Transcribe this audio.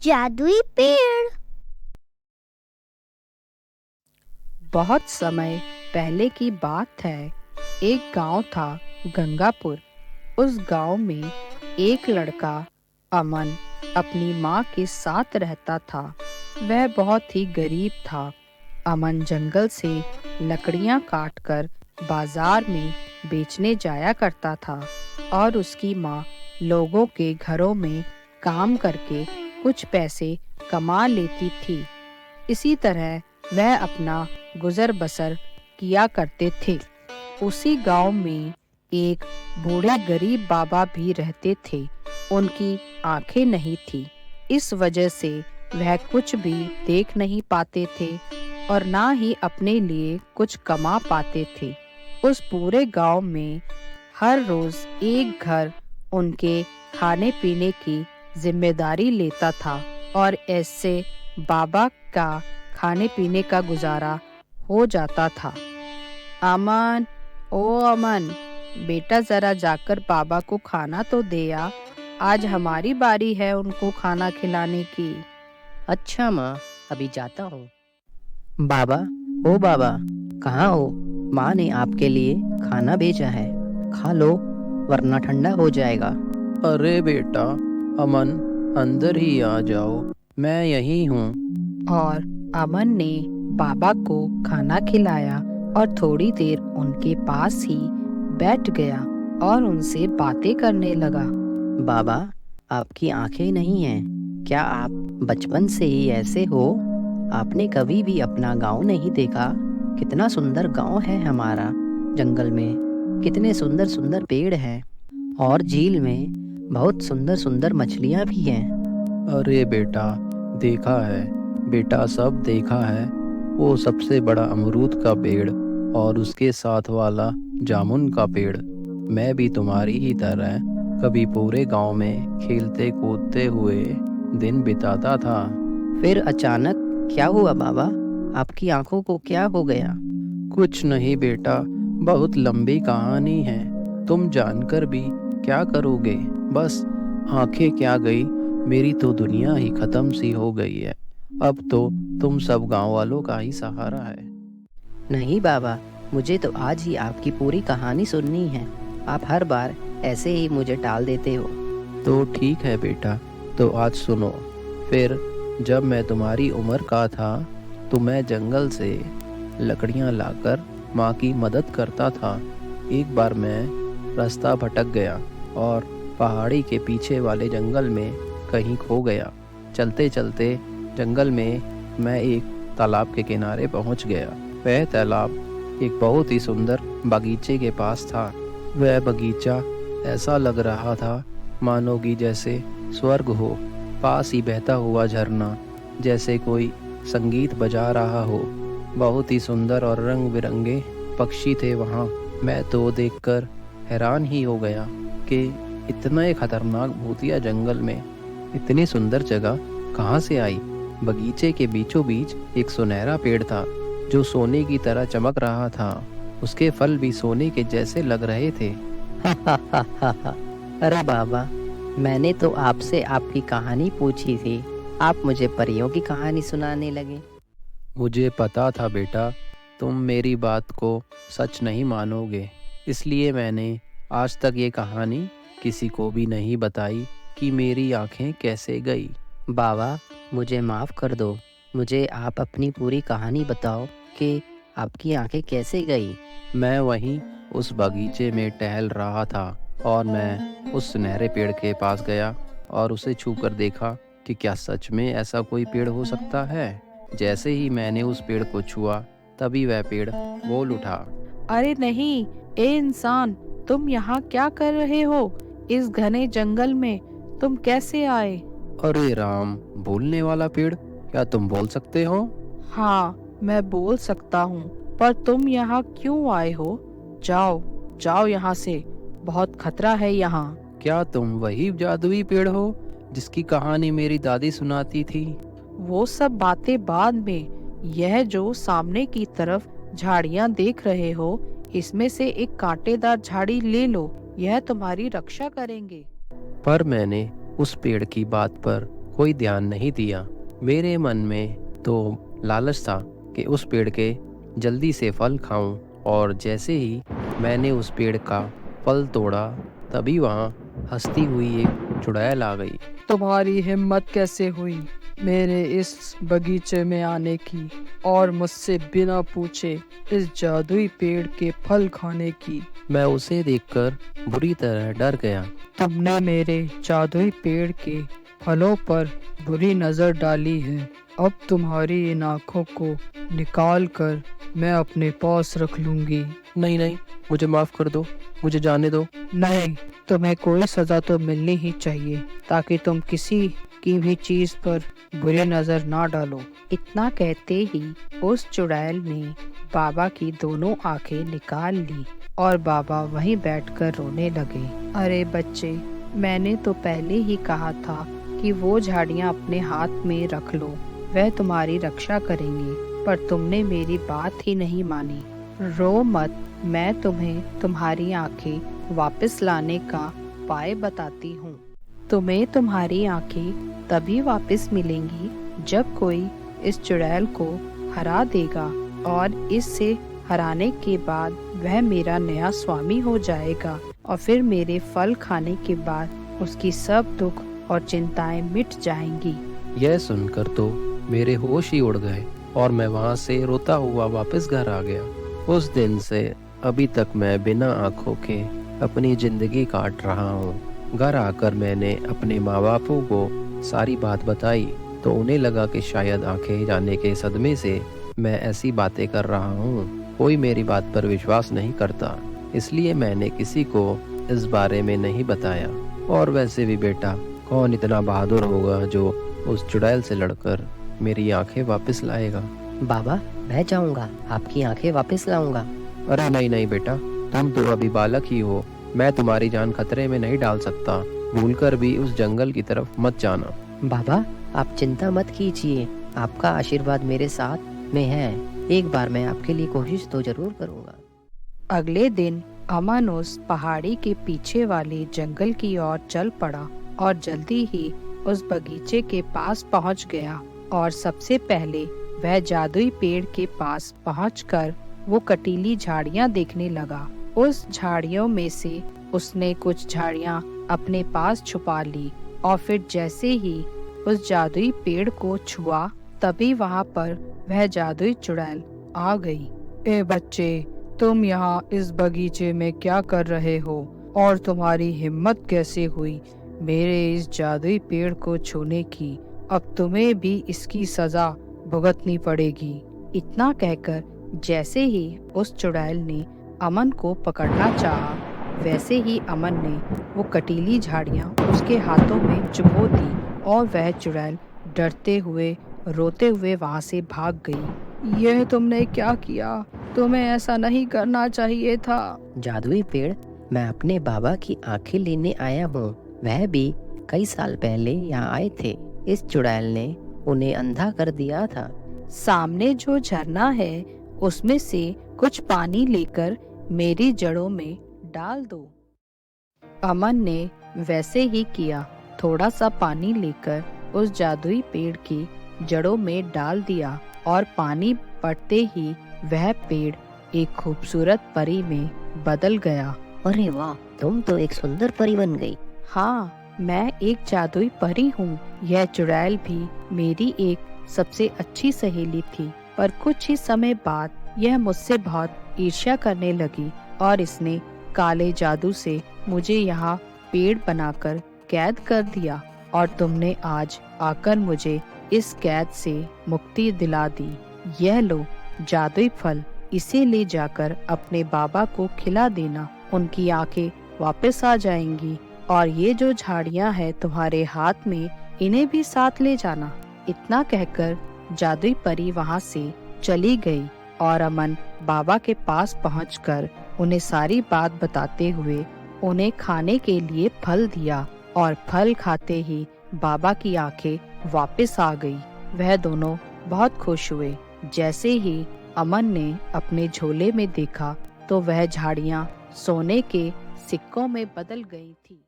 जादुई पेड़। बहुत समय पहले की बात है। एक गांव था, गंगापुर। उस गांव में एक लड़का अमन अपनी माँ के साथ रहता था। वह बहुत ही गरीब था। अमन जंगल से लकड़ियाँ काटकर बाजार में बेचने जाया करता था और उसकी माँ लोगों के घरों में काम करके कुछ पैसे कमा लेती थी। इसी तरह वह अपना गुजर बसर किया करते थे। उसी गांव में एक बूढ़े गरीब बाबा भी रहते थे। उनकी आंखें नहीं थी, इस वजह से वह कुछ भी देख नहीं पाते थे और ना ही अपने लिए कुछ कमा पाते थे। उस पूरे गांव में हर रोज एक घर उनके खाने पीने की जिम्मेदारी लेता था और ऐसे बाबा का खाने पीने का गुजारा हो जाता था। अमन, ओ अमन, बेटा जरा जाकर बाबा को खाना तो दे आ। आज हमारी बारी है उनको खाना खिलाने की। अच्छा माँ, अभी जाता हूँ। बाबा, ओ बाबा, कहाँ हो? माँ ने आपके लिए खाना भेजा है, खा लो वरना ठंडा हो जाएगा। अरे बेटा अमन, अंदर ही आ जाओ, मैं यहीं हूँ। और अमन ने बाबा को खाना खिलाया और थोड़ी देर उनके पास ही बैठ गया और उनसे बातें करने लगा। बाबा, आपकी आंखें नहीं हैं, क्या आप बचपन से ही ऐसे हो? आपने कभी भी अपना गांव नहीं देखा? कितना सुंदर गांव है हमारा। जंगल में कितने सुंदर सुंदर पेड़ हैं और झील में बहुत सुंदर सुंदर मछलियाँ भी हैं। अरे बेटा, देखा है बेटा, सब देखा है। वो सबसे बड़ा अमरूद का पेड़ और उसके साथ वाला जामुन का पेड़। मैं भी तुम्हारी ही तरह कभी पूरे गांव में खेलते कूदते हुए दिन बिताता था। फिर अचानक क्या हुआ बाबा? आपकी आंखों को क्या हो गया? कुछ नहीं बेटा, बहुत लंबी कहानी है। तुम जानकर भी क्या करोगे? बस आंखें क्या गई, मेरी तो दुनिया ही खत्म सी हो गई है। अब तो तुम सब गांव वालों का ही सहारा है। नहीं बाबा, मुझे तो आज ही आपकी पूरी कहानी सुननी है। आप हर बार ऐसे ही मुझे टाल देते हो। तो ठीक है बेटा, तो आज सुनो। फिर जब मैं तुम्हारी उम्र का था तो मैं जंगल से लकड़ियां लाकर माँ की मदद करता था। एक बार मैं रास्ता भटक गया और पहाड़ी के पीछे वाले जंगल में कहीं खो गया। चलते चलते जंगल में मैं एक तालाब के किनारे पहुंच गया। वह तालाब एक बहुत ही सुंदर बगीचे के पास था। वह बगीचा ऐसा लग रहा था मानो कि जैसे स्वर्ग हो। पास ही बहता हुआ झरना जैसे कोई संगीत बजा रहा हो। बहुत ही सुंदर और रंग बिरंगे पक्षी थे वहाँ। मैं तो देखकर हैरान ही हो गया कि इतना एक खतरनाक भूतिया जंगल में इतनी सुंदर जगह कहाँ से आई। बगीचे के बीचों बीच एक सुनहरा पेड़ था जो सोने की तरह चमक रहा था। उसके फल भी सोने के जैसे लग रहे थे। अरे बाबा, मैंने तो आपसे आपकी कहानी पूछी थी, आप मुझे परियों की कहानी सुनाने लगे। मुझे पता था बेटा, तुम मेरी बात को सच नहीं मानोगे, इसलिए मैंने आज तक ये कहानी किसी को भी नहीं बताई कि मेरी आंखें कैसे गई। बाबा, मुझे माफ़ कर दो। मुझे आप अपनी पूरी कहानी बताओ कि आपकी आंखें कैसे गई। मैं वहीं उस बगीचे में टहल रहा था और मैं उस सुनहरे पेड़ के पास गया और उसे छूकर देखा कि क्या सच में ऐसा कोई पेड़ हो सकता है। जैसे ही मैंने उस पेड़ को छुआ तभी वह पेड़ बोल उठा। अरे नहीं, ए इंसान, तुम यहाँ क्या कर रहे हो? इस घने जंगल में तुम कैसे आए? अरे राम, बोलने वाला पेड़, क्या तुम बोल सकते हो? हाँ, मैं बोल सकता हूँ, पर तुम यहाँ क्यों आए हो? जाओ, जाओ यहाँ से, बहुत खतरा है यहाँ। क्या तुम वही जादुई पेड़ हो जिसकी कहानी मेरी दादी सुनाती थी? वो सब बातें बाद में। यह जो सामने की तरफ झाड़ियाँ देख रहे हो, इसमें से एक कांटेदार झाड़ी ले लो, यह तुम्हारी रक्षा करेंगे। पर मैंने उस पेड़ की बात पर कोई ध्यान नहीं दिया। मेरे मन में तो लालच था कि उस पेड़ के जल्दी से फल खाऊं, और जैसे ही मैंने उस पेड़ का फल तोड़ा तभी वहाँ हंसती हुई एक चुड़ैल आ गई। तुम्हारी हिम्मत कैसे हुई मेरे इस बगीचे में आने की और मुझसे बिना पूछे इस जादुई पेड़ के फल खाने की? मैं उसे देखकर बुरी तरह डर गया। तुमने मेरे जादुई पेड़ के फलों पर बुरी नजर डाली है। अब तुम्हारी इन आँखों को निकाल कर मैं अपने पास रख लूंगी। नहीं नहीं, मुझे माफ कर दो, मुझे जाने दो। नहीं, तुम्हें कोई सजा तो मिलनी ही चाहिए ताकि तुम किसी की भी चीज पर बुरी नजर ना डालो। इतना कहते ही उस चुड़ैल ने बाबा की दोनों आंखें निकाल ली और बाबा वहीं बैठकर रोने लगे। अरे बच्चे, मैंने तो पहले ही कहा था कि वो झाड़ियाँ अपने हाथ में रख लो, वह तुम्हारी रक्षा करेंगे, पर तुमने मेरी बात ही नहीं मानी। रो मत, मैं तुम्हें तुम्हारी आंखें वापस लाने का उपाय बताती हूँ। तुम्हें तुम्हारी आंखें तभी वापस मिलेंगी जब कोई इस चुड़ैल को हरा देगा, और इससे हराने के बाद वह मेरा नया स्वामी हो जाएगा, और फिर मेरे फल खाने के बाद उसकी सब दुख और चिंताएं मिट जाएंगी। यह सुनकर तो मेरे होश ही उड़ गए और मैं वहाँ से रोता हुआ वापस घर आ गया। उस दिन से अभी तक मैं बिना आंखों के अपनी जिंदगी काट रहा हूँ। घर आकर मैंने अपने माँ बापों को सारी बात बताई तो उन्हें लगा कि शायद आंखें जाने के सदमे से मैं ऐसी बातें कर रहा हूँ। कोई मेरी बात पर विश्वास नहीं करता, इसलिए मैंने किसी को इस बारे में नहीं बताया। और वैसे भी बेटा, कौन इतना बहादुर होगा जो उस चुड़ैल से लड़कर मेरी आंखें वापस लाएगा। बाबा, मैं जाऊंगा, आपकी आंखें वापस लाऊंगा। अरे नहीं नहीं बेटा, तुम तो अभी बालक ही हो, मैं तुम्हारी जान खतरे में नहीं डाल सकता। भूलकर भी उस जंगल की तरफ मत जाना। बाबा, आप चिंता मत कीजिए, आपका आशीर्वाद मेरे साथ में है। एक बार मैं आपके लिए कोशिश तो जरूर करूंगा। अगले दिन अमन उस पहाड़ी के पीछे वाले जंगल की ओर चल पड़ा और जल्दी ही उस बगीचे के पास पहुंच गया, और सबसे पहले वह जादुई पेड़ के पास पहुंचकर वो कटीली झाड़ियां देखने लगा। उस झाड़ियों में से उसने कुछ झाड़ियां अपने पास छुपा ली, और फिर जैसे ही उस जादुई पेड़ को छुआ तभी वहां पर वह जादुई चुड़ैल आ गई। ए बच्चे, तुम यहाँ इस बगीचे में क्या कर रहे हो और तुम्हारी हिम्मत कैसे हुई मेरे इस जादुई पेड़ को छूने की? अब तुम्हें भी इसकी सजा भुगतनी पड़ेगी। इतना कहकर जैसे ही उस चुड़ैल ने अमन को पकड़ना चाहा, वैसे ही अमन ने वो कटीली झाड़ियाँ उसके हाथों में चुभो दी और वह चुड़ैल डरते हुए रोते हुए वहाँ से भाग गई। यह तुमने क्या किया? तुम्हें ऐसा नहीं करना चाहिए था। जादुई पेड़, मैं अपने बाबा की आंखें लेने आया हूँ। वह भी कई साल पहले यहाँ आए थे। इस चुड़ैल ने उन्हें अंधा कर दिया था। सामने जो झरना है उसमें से कुछ पानी लेकर मेरी जड़ों में डाल दो। अमन ने वैसे ही किया। थोड़ा सा पानी लेकर उस जादुई पेड़ की जड़ों में डाल दिया, और पानी पड़ते ही वह पेड़ एक खूबसूरत परी में बदल गया। अरे वाह, तुम तो एक सुंदर परी बन गई। हाँ, मैं एक जादुई परी हूँ। यह चुड़ैल भी मेरी एक सबसे अच्छी सहेली थी, पर कुछ ही समय बाद यह मुझसे बहुत ईर्ष्या करने लगी और इसने काले जादू से मुझे यहाँ पेड़ बनाकर कैद कर दिया, और तुमने आज आकर मुझे इस कैद से मुक्ति दिला दी। यह लो जादुई फल, इसे ले जाकर अपने बाबा को खिला देना, उनकी आंखें वापस आ जाएंगी, और ये जो झाड़ियाँ हैं तुम्हारे हाथ में, इन्हें भी साथ ले जाना। इतना कहकर जादुई परी वहाँ से चली गई, और अमन बाबा के पास पहुंचकर उन्हें सारी बात बताते हुए उन्हें खाने के लिए फल दिया, और फल खाते ही बाबा की आंखें वापस आ गई। वह दोनों बहुत खुश हुए। जैसे ही अमन ने अपने झोले में देखा तो वह झाड़ियाँ सोने के सिक्कों में बदल गई थी।